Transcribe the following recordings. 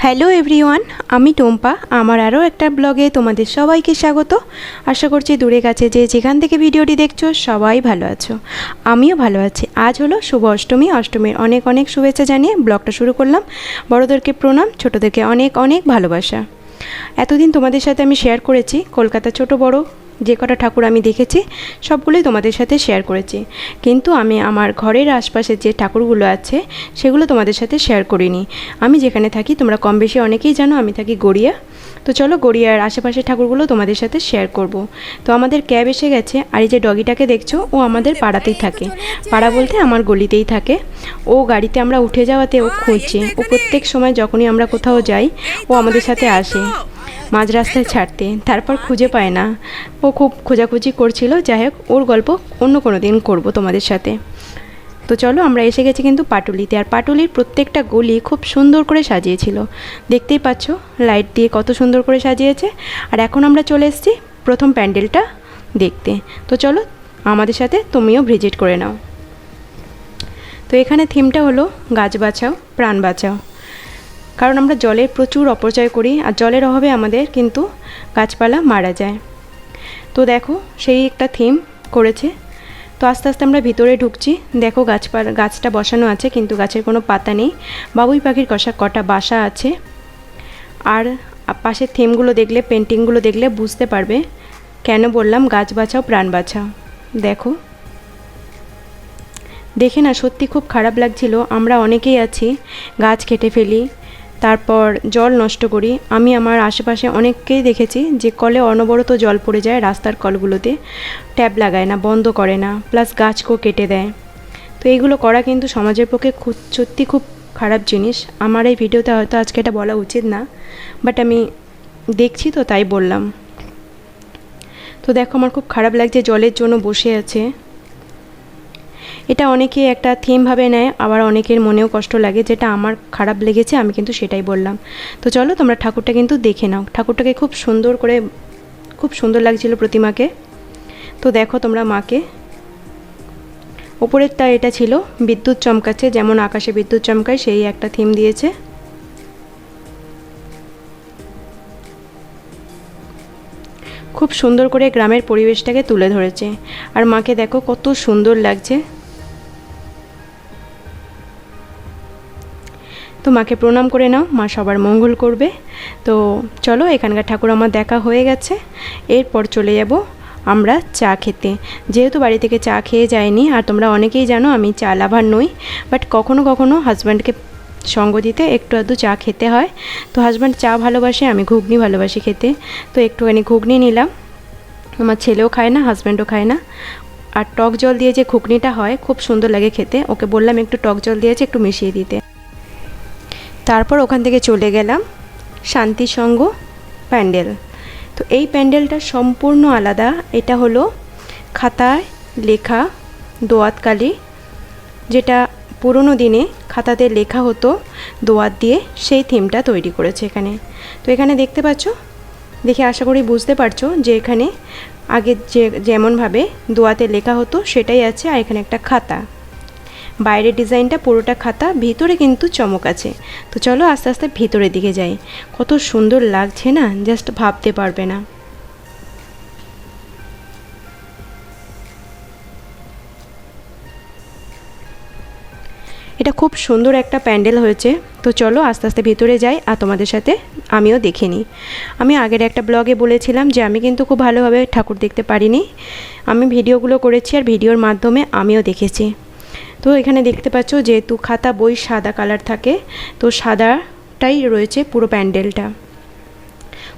Hello everyone, আমি টুম্পা। আমার আরও একটা ব্লগে তোমাদের সবাইকে স্বাগত। আশা করছি দূরে কাছে যে যেখান থেকে ভিডিওটি দেখছো সবাই ভালো আছো, আমিও ভালো আছি। আজ হলো শুভ অষ্টমী। অষ্টমীর অনেক অনেক শুভেচ্ছা জানিয়ে ব্লগটা শুরু করলাম। বড়োদেরকে প্রণাম, ছোটোদেরকে অনেক অনেক ভালোবাসা। এতদিন তোমাদের সাথে আমি শেয়ার করেছি কলকাতা ছোট বড় যে কটা ঠাকুর আমি দেখেছি সবগুলোই তোমাদের সাথে শেয়ার করেছি, কিন্তু আমি আমার ঘরের আশপাশে যে ঠাকুরগুলো আছে সেগুলো তোমাদের সাথে শেয়ার করিনি। আমি যেখানে থাকি তোমরা কম বেশি অনেকেই জানো, আমি থাকি গড়িয়া। তো চলো গড়িয়ার আশেপাশের ঠাকুরগুলো তোমাদের সাথে শেয়ার করব। তো আমাদের ক্যাব এসে গেছে, আর এই যে ডগিটাকে দেখছো ও আমাদের পাড়াতেই থাকে। পাড়া বলতে আমার গলিতেই থাকে। ও গাড়িতে আমরা উঠে যাওয়াতে ও খুঁজছে। ও প্রত্যেক সময় যখনই আমরা কোথাও যাই ও আমাদের সাথে আসে মাঝ রাস্তায় ছাড়তে, তারপর খুঁজে পায় না। ও খুব খোঁজাখুঁজি করছিল। যাই হোক, ওর গল্প অন্য কোনো দিন করবো তোমাদের সাথে। তো চলো আমরা এসে গেছি কিন্তু পাটুলিতে। আর পাটুলির প্রত্যেকটা গলি খুব সুন্দর করে সাজিয়েছিল, দেখতেই পাচ্ছ লাইট দিয়ে কত সুন্দর করে সাজিয়েছে। আর এখন আমরা চলে এসেছি প্রথম প্যান্ডেলটা দেখতে। তো চলো আমাদের সাথে তুমিও ভিজিট করে নাও। তো এখানে থিমটা হলো গাছ বাঁচাও প্রাণ বাঁচাও, কারণ আমরা জলের প্রচুর অপচয় করি আর জলের অভাবে আমাদের কিন্তু গাছপালা মারা যায়। তো দেখো সেই একটা থিম করেছে। তো আস্তে আস্তে আমরা ভিতরে ঢুকছি। দেখো গাছটা বসানো আছে কিন্তু গাছের কোনো পাতা নেই। বাবুই পাখির কটা বাসা আছে। আর পাশের থিমগুলো দেখলে, পেন্টিংগুলো দেখলে বুঝতে পারবে কেন বললাম গাছ বাঁচাও প্রাণ বাঁচাও। দেখো দেখে না সত্যি খুব খারাপ লাগছিল। আমরা অনেকেই আছি গাছ কেটে ফেলি, তারপর জল নষ্ট করি। আমি আমার আশেপাশে অনেককেই দেখেছি যে কলে অনবরত জল পড়ে যায়, রাস্তার কলগুলোতে ট্যাপ লাগায় না, বন্ধ করে না, প্লাস গাছকেও কেটে দেয়। তো এইগুলো করা কিন্তু সমাজের পক্ষে সত্যি খুব খারাপ জিনিস। আমার এই ভিডিওতে হয়তো আজকে এটা বলা উচিত না, বাট আমি দেখছি তো তাই বললাম। তো দেখো আমার খুব খারাপ লাগছে, জলের জন্য বসে আছে। এটা অনেকে একটা থিম ভাবে নেয়, আবার অনেকের মনেও কষ্ট লাগে। যেটা আমার খারাপ লেগেছে আমি কিন্তু সেটাই বললাম। তো চলো তোমরা ঠাকুরটা কিন্তু দেখে নাও। ঠাকুরটাকে খুব সুন্দর করে, খুব সুন্দর লাগছিল প্রতিমাকে। তো দেখো তোমরা মাকে। ওপরেরটা এটা ছিল বিদ্যুৎ চমকাচ্ছে, যেমন আকাশে বিদ্যুৎ চমকায় সেই একটা থিম দিয়েছে। খুব সুন্দর করে গ্রামের পরিবেশটাকে তুলে ধরেছে। আর মাকে দেখো কত সুন্দর লাগছে। তো মাকে প্রণাম করে নাও, মা সবার মঙ্গল করবে। তো চলো এখানকার ঠাকুর আমার দেখা হয়ে গেছে। এরপর চলে যাব আমরা চা খেতে। যেহেতু বাড়ি থেকে চা খেয়ে যাইনি, আর তোমরা অনেকেই জানো আমি চা লাভার নই, বাট কখনো কখনো হাজব্যান্ডকে সঙ্গ দিতে একটু আধটু চা খেতে হয়। তো হাজব্যান্ড চা ভালোবাসে, আমি ঘুগনি ভালোবাসি খেতে। তো একটুখানি ঘুগনি নিলাম। আমার ছেলেও খায় না, হাজব্যান্ডও খায় না। আর টক জল দিয়ে যে ঘুগনিটা হয় খুব সুন্দর লাগে খেতে। ওকে বললাম একটু টক জল দিয়েছে একটু মিশিয়ে দিতে। তারপর ওখান থেকে চলে গেলাম শান্তিসঙ্গ প্যান্ডেল। তো এই প্যান্ডেলটা সম্পূর্ণ আলাদা। এটা হলো খাতায় লেখা দোয়াতকালী, যেটা পুরনো দিনে খাতাতে লেখা হতো দোয়াত দিয়ে, সেই থিমটা তৈরি করেছে এখানে। তো এখানে দেখতে পাচ্ছ, দেখে আশা করি বুঝতে পারছো যে এখানে আগে যেমনভাবে দোয়াতে লেখা হতো সেটাই আছে। আর এখানে একটা খাতা, বাইরের ডিজাইনটা পুরোটা খাতা, ভিতরে কিন্তু চমক আছে। তো চলো আস্তে আস্তে ভিতরের দিকে যাই। কত সুন্দর লাগছে না, জাস্ট ভাবতে পারবে না। এটা খুব সুন্দর একটা প্যান্ডেল হয়েছে। তো চলো আস্তে আস্তে ভিতরে যাই আর তোমাদের সাথে আমিও দেখে নিই। আমি আগের একটা ব্লগে বলেছিলাম যে আমি কিন্তু খুব ভালোভাবে ঠাকুর দেখতে পারিনি। আমি ভিডিওগুলো করেছি আর ভিডিওর মাধ্যমে আমিও দেখেছি। তো এখানে দেখতে পাচ্ছ যেহেতু খাতা বই সাদা কালার থাকে, তো সাদাটাই রয়েছে পুরো প্যান্ডেলটা।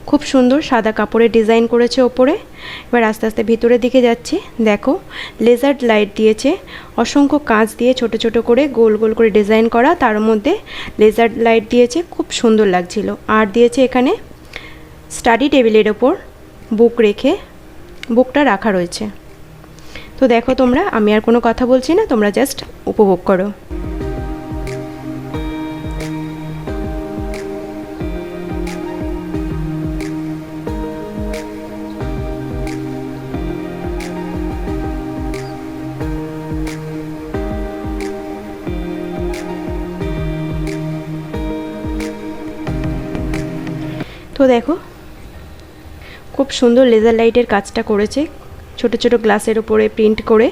খুব সুন্দর সাদা কাপড়ের ডিজাইন করেছে ওপরে। এবার আস্তে আস্তে ভিতরের দিকে যাচ্ছি। দেখো লেজার লাইট দিয়েছে, অসংখ্য কাঁচ দিয়ে ছোট ছোট করে গোল গোল করে ডিজাইন করা, তার মধ্যে লেজার লাইট দিয়েছে, খুব সুন্দর লাগছিল। আর দিয়েছে এখানে স্টাডি টেবিলের ওপর বুক রেখে, বুকটা রাখা রয়েছে। তো দেখো তোমরা, আমি আর কোনো কথা বলছি না, তোমরা জাস্ট উপভোগ করো। দেখো খুব সুন্দর লেজার লাইটের কাজটা করেছে, ছোট ছোট গ্লাসের উপরে প্রিন্ট করে,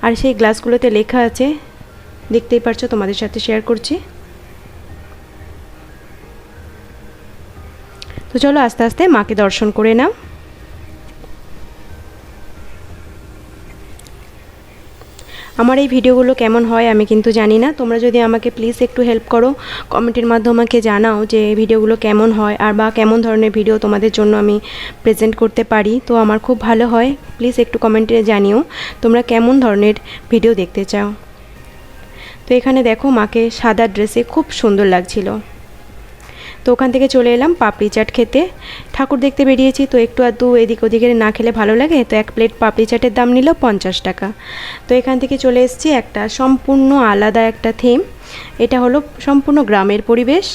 আর সেই গ্লাসগুলোতে লেখা আছে, দেখতেই পারছো, তোমাদের সাথে শেয়ার করছি। তো চলো আস্তে আস্তে মাকে দর্শন করে নাও। আমার এই ভিডিওগুলো কেমন হয় আমি কিন্তু জানি না, তোমরা যদি আমাকে প্লিজ একটু হেল্প করো, কমেন্টের মাধ্যমে আমাকে জানাও যে ভিডিওগুলো কেমন হয় আর বা কেমন ধরনের ভিডিও তোমাদের জন্য আমি প্রেজেন্ট করতে পারি, তো আমার খুব ভালো হয়। প্লিজ একটু কমেন্টে জানিও তোমরা কেমন ধরনের ভিডিও দেখতে চাও। তো এখানে দেখো মাকে সাদা ড্রেসে খুব সুন্দর লাগছিল। তো ওখান থেকে চলে এলাম পাপড়ি চাট খেতে। ঠাকুর দেখতে বেরিয়েছি, তো একটু আধটু এদিক ওদিকে না খেলে ভালো লাগে, তো এক প্লেট পাপড়ি চাটের দাম নিল 50 টাকা। তো এখান থেকে চলে এসেছি একটা সম্পূর্ণ আলাদা একটা থিম। এটা হলো সম্পূর্ণ গ্রামের পরিবেশ।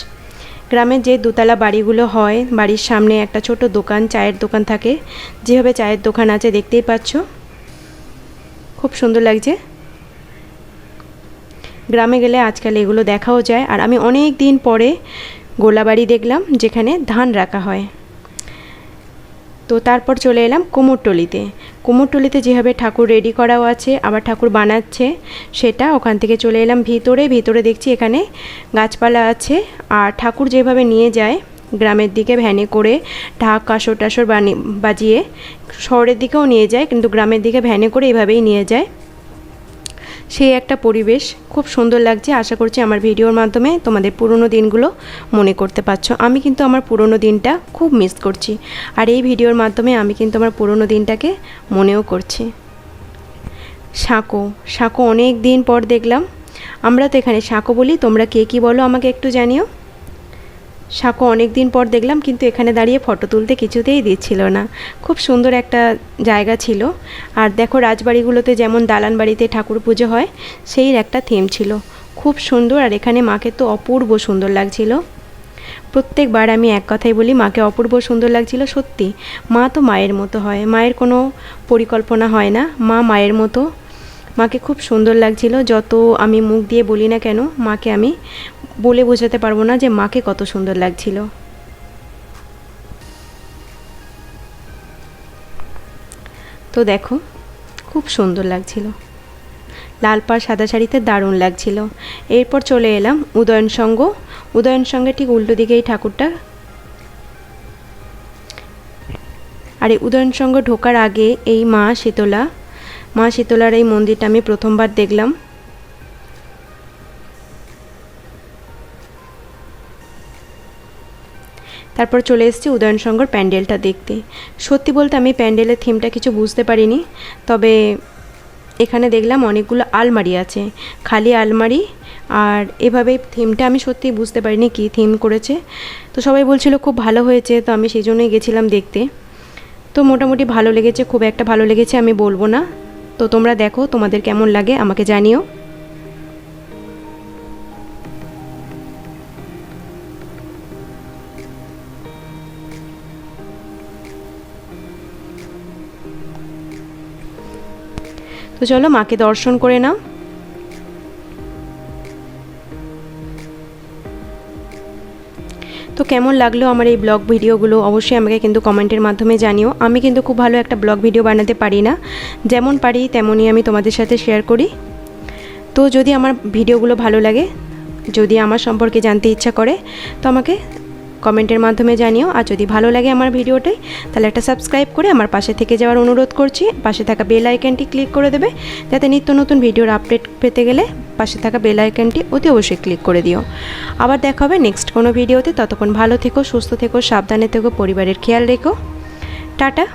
গ্রামের যে দোতলা বাড়িগুলো হয়, বাড়ির সামনে একটা ছোট দোকান, চায়ের দোকান থাকে, যেভাবে চায়ের দোকান আছে দেখতেই পাচ্ছ, খুব সুন্দর লাগছে। গ্রামে গেলে আজকাল এগুলো দেখাও যায়। আর আমি অনেক দিন পরে গোলাবাড়ি দেখলাম যেখানে ধান রাখা হয়। তো তারপর চলে এলাম কুমোরটুলিতে। কুমোরটুলিতে যেভাবে ঠাকুর রেডি করাও আছে, আবার ঠাকুর বানাচ্ছে সেটা। ওখান থেকে চলে এলাম ভিতরে দেখছি এখানে গাছপালা আছে, আর ঠাকুর যেভাবে নিয়ে যায় গ্রামের দিকে ভ্যানে করে, ঢাক কাসর টাসর বাজিয়ে, শহরের দিকেও নিয়ে যায় কিন্তু গ্রামের দিকে ভ্যানে করে এভাবেই নিয়ে যায়। সেই একটা পরিবেশ খুব সুন্দর লাগছে। আশা করছি আমার ভিডিওর মাধ্যমে তোমাদের পুরনো দিনগুলো মনে করতে পারছো। আমি কিন্তু আমার পুরনো দিনটা খুব মিস করছি, আর এই ভিডিওর মাধ্যমে আমি কিন্তু আমার পুরনো দিনটাকে মনেও করছি। সাঁকো অনেক দিন পর দেখলাম। আমরা তো এখানে সাঁকো বলি, তোমরা কে কী বলো আমাকে একটু জানিও। সাঁকো অনেক দিন পর দেখলাম, কিন্তু এখানে দাঁড়িয়ে ফটো তুলতে কিছুতেই দিচ্ছিল না। খুব সুন্দর একটা জায়গা ছিল। আর দেখো রাজবাড়িগুলোতে যেমন দালান বাড়িতে ঠাকুর পুজো হয়, সেই একটা থিম ছিল, খুব সুন্দর। আর এখানে মাকে তো অপূর্ব সুন্দর লাগছিল। প্রত্যেকবার আমি এক কথাই বলি, মাকে অপূর্ব সুন্দর লাগছিল। সত্যি মা তো মায়ের মতো হয়, মায়ের কোনো পরিকল্পনা হয় না, মা মায়ের মতো। মাকে খুব সুন্দর লাগছিল। যত আমি মুখ দিয়ে বলি না কেন, মাকে আমি বলে বোঝাতে পারবো না যে মাকে কত সুন্দর লাগছিল। তো দেখো খুব সুন্দর লাগছিল, লাল পাড় সাদা শাড়িতে দারুণ লাগছিল। এরপর চলে এলাম উদয়ন সঙ্গে ঠিক উল্টো দিকে এই ঠাকুরটা। আর এই উদয়ন সঙ্গ ঢোকার আগে এই মা শীতলার এই মন্দিরটা আমি প্রথমবার দেখলাম। তারপর চলে এসেছি উদয়ন সংঘর প্যান্ডেলটা দেখতে। সত্যি বলতে আমি প্যান্ডেলের থিমটা কিছু বুঝতে পারিনি, তবে এখানে দেখলাম অনেকগুলো আলমারি আছে, খালি আলমারি। আর এভাবে থিমটা আমি সত্যিই বুঝতে পারিনি কি থিম করেছে। তো সবাই বলছিল খুব ভালো হয়েছে, তো আমি সেই জন্যই গেছিলাম দেখতে। তো মোটামুটি ভালো লেগেছে, খুব একটা ভালো লেগেছে আমি বলবো না। তো তোমরা দেখো তোমাদের কেমন লাগে আমাকে জানিও। তো চলো মাকে দর্শন করে নাও। তো কেমন লাগলো আমার এই ব্লগ ভিডিওগুলো অবশ্যই আমাকে কিন্তু কমেন্টের মাধ্যমে জানিও। আমি কিন্তু খুব ভালো একটা ব্লগ ভিডিও বানাতে পারি না, যেমন পারি তেমনই আমি তোমাদের সাথে শেয়ার করি। তো যদি আমার ভিডিওগুলো ভালো লাগে, যদি আমার সম্পর্কে জানতে ইচ্ছা করে, তো আমাকে কমেন্টের মাধ্যমে জানিও। আর যদি ভালো লাগে আমার ভিডিওটাই, তাহলে একটা সাবস্ক্রাইব করে আমার পাশে থেকে যাওয়ার অনুরোধ করছি। পাশে থাকা বেল আইকনটি ক্লিক করে দেবে, যাতে নিত্য নতুন ভিডিওর আপডেট পেতে গেলে পাশে থাকা বেল আইকনটি অতি অবশ্যই ক্লিক করে দিও। আবার দেখা হবে নেক্সট কোনো ভিডিওতে। ততক্ষণ ভালো থেকো, সুস্থ থেকো, সাবধানে থেকো, পরিবারের খেয়াল রেখো। টাটা।